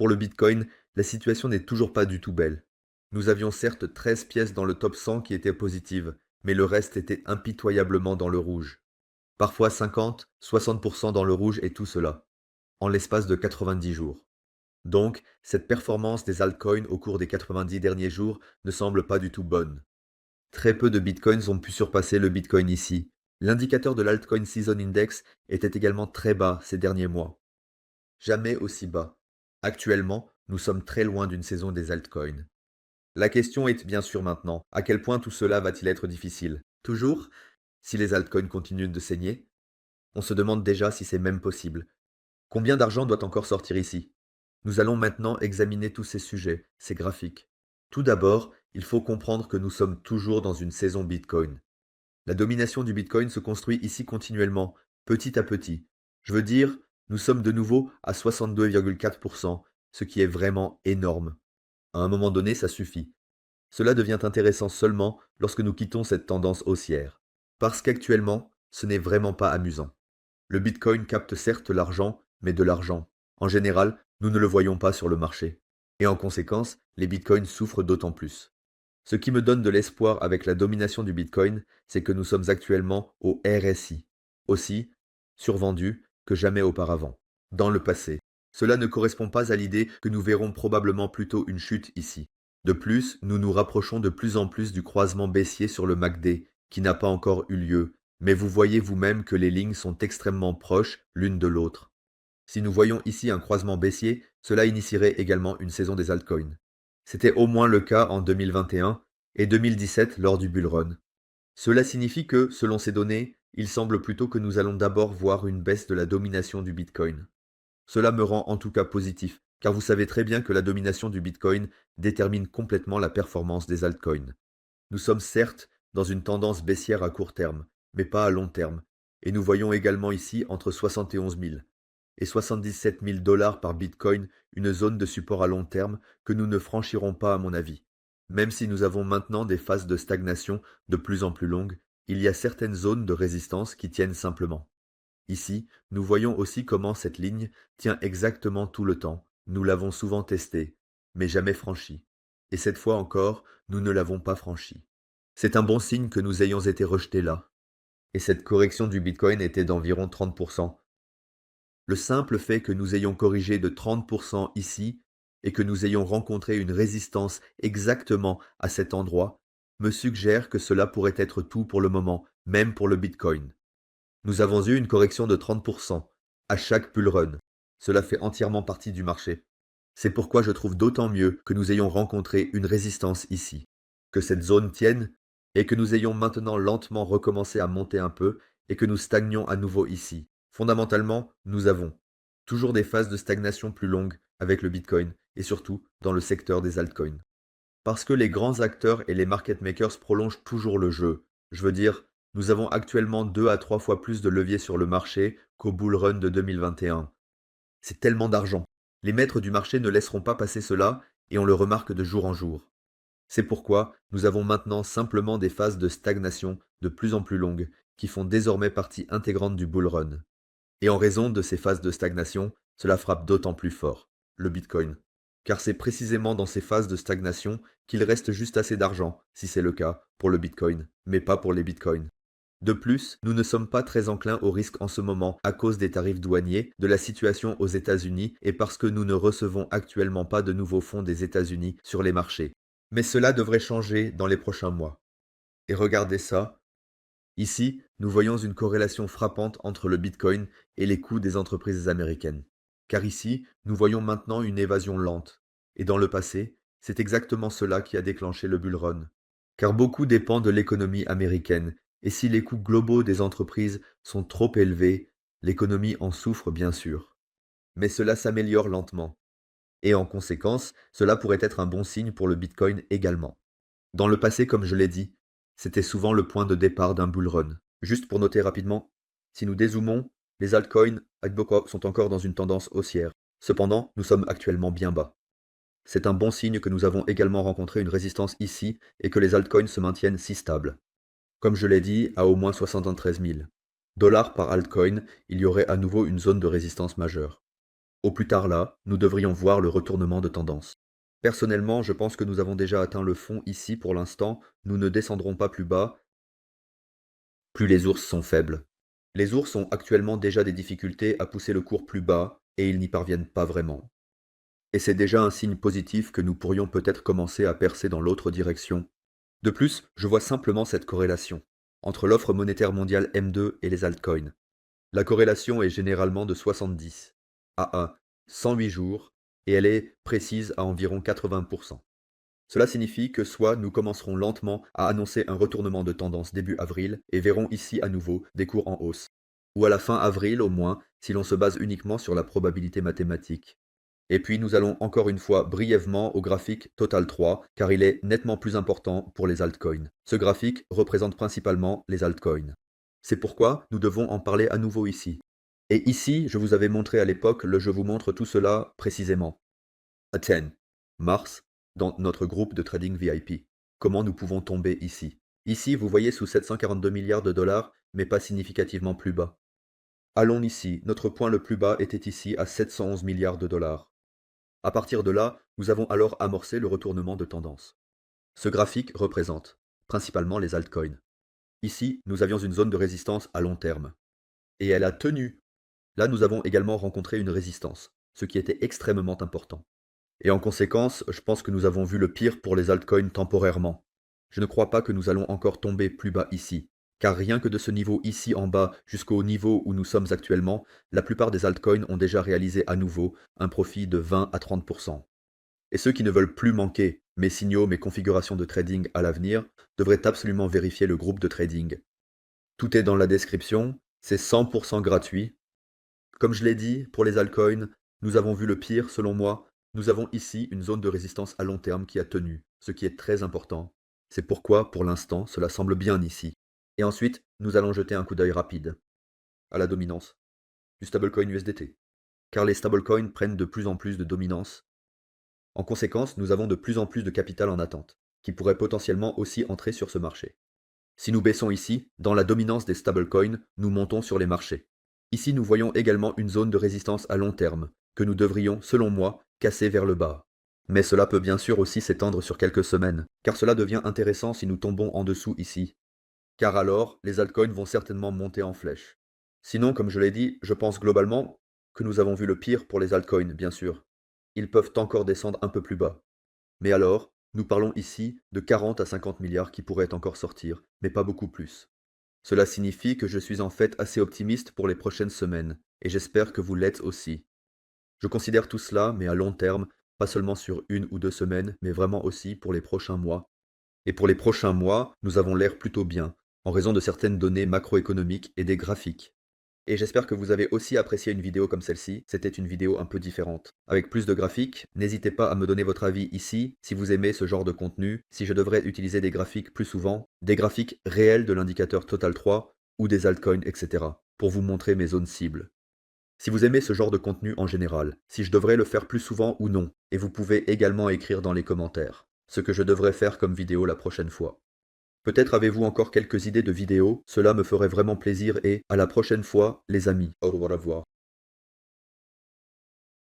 Pour le Bitcoin, la situation n'est toujours pas du tout belle. Nous avions certes 13 pièces dans le top 100 qui étaient positives, mais le reste était impitoyablement dans le rouge. Parfois 50, 60% dans le rouge et tout cela, en l'espace de 90 jours. Donc, cette performance des altcoins au cours des 90 derniers jours ne semble pas du tout bonne. Très peu de bitcoins ont pu surpasser le bitcoin ici. L'indicateur de l'altcoin Season Index était également très bas ces derniers mois. Jamais aussi bas. Actuellement, nous sommes très loin d'une saison des altcoins. La question est bien sûr maintenant, à quel point tout cela va-t-il être difficile? Toujours? Si les altcoins continuent de saigner? On se demande déjà si c'est même possible. Combien d'argent doit encore sortir ici? Nous allons maintenant examiner tous ces sujets, ces graphiques. Tout d'abord, il faut comprendre que nous sommes toujours dans une saison Bitcoin. La domination du Bitcoin se construit ici continuellement, petit à petit. Je veux dire, nous sommes de nouveau à 62,4%, ce qui est vraiment énorme. À un moment donné, ça suffit. Cela devient intéressant seulement lorsque nous quittons cette tendance haussière. Parce qu'actuellement, ce n'est vraiment pas amusant. Le Bitcoin capte certes l'argent, mais de l'argent. En général, nous ne le voyons pas sur le marché. Et en conséquence, les Bitcoins souffrent d'autant plus. Ce qui me donne de l'espoir avec la domination du Bitcoin, c'est que nous sommes actuellement au RSI, aussi survendu que jamais auparavant, dans le passé. Cela ne correspond pas à l'idée que nous verrons probablement plutôt une chute ici. De plus, nous nous rapprochons de plus en plus du croisement baissier sur le MACD, qui n'a pas encore eu lieu, mais vous voyez vous-même que les lignes sont extrêmement proches l'une de l'autre. Si nous voyons ici un croisement baissier, cela initierait également une saison des altcoins. C'était au moins le cas en 2021 et 2017 lors du bull run. Cela signifie que, selon ces données, il semble plutôt que nous allons d'abord voir une baisse de la domination du Bitcoin. Cela me rend en tout cas positif, car vous savez très bien que la domination du Bitcoin détermine complètement la performance des altcoins. Nous sommes certes dans une tendance baissière à court terme, mais pas à long terme, et nous voyons également ici entre 71 000 et 77 000 dollars par Bitcoin une zone de support à long terme que nous ne franchirons pas à mon avis. Même si nous avons maintenant des phases de stagnation de plus en plus longues, il y a certaines zones de résistance qui tiennent simplement. Ici, nous voyons aussi comment cette ligne tient exactement tout le temps. Nous l'avons souvent testée, mais jamais franchie. Et cette fois encore, nous ne l'avons pas franchie. C'est un bon signe que nous ayons été rejetés là. Et cette correction du Bitcoin était d'environ 30%. Le simple fait que nous ayons corrigé de 30% ici et que nous ayons rencontré une résistance exactement à cet endroit me suggère que cela pourrait être tout pour le moment, même pour le Bitcoin. Nous avons eu une correction de 30% à chaque bull run. Cela fait entièrement partie du marché. C'est pourquoi je trouve d'autant mieux que nous ayons rencontré une résistance ici, que cette zone tienne et que nous ayons maintenant lentement recommencé à monter un peu et que nous stagnions à nouveau ici. Fondamentalement, nous avons toujours des phases de stagnation plus longues avec le Bitcoin et surtout dans le secteur des altcoins. Parce que les grands acteurs et les market makers prolongent toujours le jeu. Je veux dire, nous avons actuellement 2 à 3 fois plus de levier sur le marché qu'au bull run de 2021. C'est tellement d'argent. Les maîtres du marché ne laisseront pas passer cela et on le remarque de jour en jour. C'est pourquoi nous avons maintenant simplement des phases de stagnation de plus en plus longues qui font désormais partie intégrante du bull run. Et en raison de ces phases de stagnation, cela frappe d'autant plus fort le Bitcoin. Car c'est précisément dans ces phases de stagnation qu'il reste juste assez d'argent, si c'est le cas, pour le Bitcoin, mais pas pour les Bitcoins. De plus, nous ne sommes pas très enclins au risque en ce moment à cause des tarifs douaniers, de la situation aux États-Unis et parce que nous ne recevons actuellement pas de nouveaux fonds des États-Unis sur les marchés. Mais cela devrait changer dans les prochains mois. Et regardez ça, ici, nous voyons une corrélation frappante entre le Bitcoin et les coûts des entreprises américaines. Car ici, nous voyons maintenant une évasion lente. Et dans le passé, c'est exactement cela qui a déclenché le bull run. Car beaucoup dépend de l'économie américaine, et si les coûts globaux des entreprises sont trop élevés, l'économie en souffre bien sûr. Mais cela s'améliore lentement. Et en conséquence, cela pourrait être un bon signe pour le Bitcoin également. Dans le passé, comme je l'ai dit, c'était souvent le point de départ d'un bull run. Juste pour noter rapidement, si nous dézoomons, les altcoins sont encore dans une tendance haussière. Cependant, nous sommes actuellement bien bas. C'est un bon signe que nous avons également rencontré une résistance ici et que les altcoins se maintiennent si stables. Comme je l'ai dit, à au moins 73 000 dollars par altcoin, il y aurait à nouveau une zone de résistance majeure. Au plus tard là, nous devrions voir le retournement de tendance. Personnellement, je pense que nous avons déjà atteint le fond ici pour l'instant, nous ne descendrons pas plus bas, plus les ours sont faibles. Les ours ont actuellement déjà des difficultés à pousser le cours plus bas, et ils n'y parviennent pas vraiment. Et c'est déjà un signe positif que nous pourrions peut-être commencer à percer dans l'autre direction. De plus, je vois simplement cette corrélation entre l'offre monétaire mondiale M2 et les altcoins. La corrélation est généralement de 70 à 108 jours, et elle est précise à environ 80%. Cela signifie que soit nous commencerons lentement à annoncer un retournement de tendance début avril et verrons ici à nouveau des cours en hausse, ou à la fin avril au moins si l'on se base uniquement sur la probabilité mathématique. Et puis nous allons encore une fois brièvement au graphique Total 3 car il est nettement plus important pour les altcoins. Ce graphique représente principalement les altcoins. C'est pourquoi nous devons en parler à nouveau ici. Et ici, je vous avais montré à l'époque, je vous montre tout cela précisément. À 10, mars, dans notre groupe de trading VIP. Comment nous pouvons tomber ici? Ici, vous voyez sous 742 milliards de dollars, mais pas significativement plus bas. Allons ici, notre point le plus bas était ici à 711 milliards de dollars. À partir de là, nous avons alors amorcé le retournement de tendance. Ce graphique représente principalement les altcoins. Ici, nous avions une zone de résistance à long terme. Et elle a tenu. Là, nous avons également rencontré une résistance, ce qui était extrêmement important. Et en conséquence, je pense que nous avons vu le pire pour les altcoins temporairement. Je ne crois pas que nous allons encore tomber plus bas ici, car rien que de ce niveau ici en bas jusqu'au niveau où nous sommes actuellement, la plupart des altcoins ont déjà réalisé à nouveau un profit de 20 à 30%. Et ceux qui ne veulent plus manquer mes signaux, mes configurations de trading à l'avenir, devraient absolument vérifier le groupe de trading. Tout est dans la description, c'est 100% gratuit. Comme je l'ai dit, pour les altcoins, nous avons vu le pire selon moi. Nous avons ici une zone de résistance à long terme qui a tenu, ce qui est très important. C'est pourquoi, pour l'instant, cela semble bien ici. Et ensuite, nous allons jeter un coup d'œil rapide à la dominance du stablecoin USDT. Car les stablecoins prennent de plus en plus de dominance. En conséquence, nous avons de plus en plus de capital en attente, qui pourrait potentiellement aussi entrer sur ce marché. Si nous baissons ici, dans la dominance des stablecoins, nous montons sur les marchés. Ici, nous voyons également une zone de résistance à long terme, que nous devrions, selon moi, casser vers le bas. Mais cela peut bien sûr aussi s'étendre sur quelques semaines, car cela devient intéressant si nous tombons en dessous ici. Car alors, les altcoins vont certainement monter en flèche. Sinon, comme je l'ai dit, je pense globalement que nous avons vu le pire pour les altcoins, bien sûr. Ils peuvent encore descendre un peu plus bas. Mais alors, nous parlons ici de 40 à 50 milliards qui pourraient encore sortir, mais pas beaucoup plus. Cela signifie que je suis en fait assez optimiste pour les prochaines semaines, et j'espère que vous l'êtes aussi. Je considère tout cela, mais à long terme, pas seulement sur 1 ou 2 semaines, mais vraiment aussi pour les prochains mois. Et pour les prochains mois, nous avons l'air plutôt bien, en raison de certaines données macroéconomiques et des graphiques. Et j'espère que vous avez aussi apprécié une vidéo comme celle-ci, c'était une vidéo un peu différente. Avec plus de graphiques, n'hésitez pas à me donner votre avis ici, si vous aimez ce genre de contenu, si je devrais utiliser des graphiques plus souvent, des graphiques réels de l'indicateur Total 3, ou des altcoins, etc., pour vous montrer mes zones cibles. Si vous aimez ce genre de contenu en général, si je devrais le faire plus souvent ou non, et vous pouvez également écrire dans les commentaires, ce que je devrais faire comme vidéo la prochaine fois. Peut-être avez-vous encore quelques idées de vidéos, cela me ferait vraiment plaisir et à la prochaine fois, les amis. Au revoir.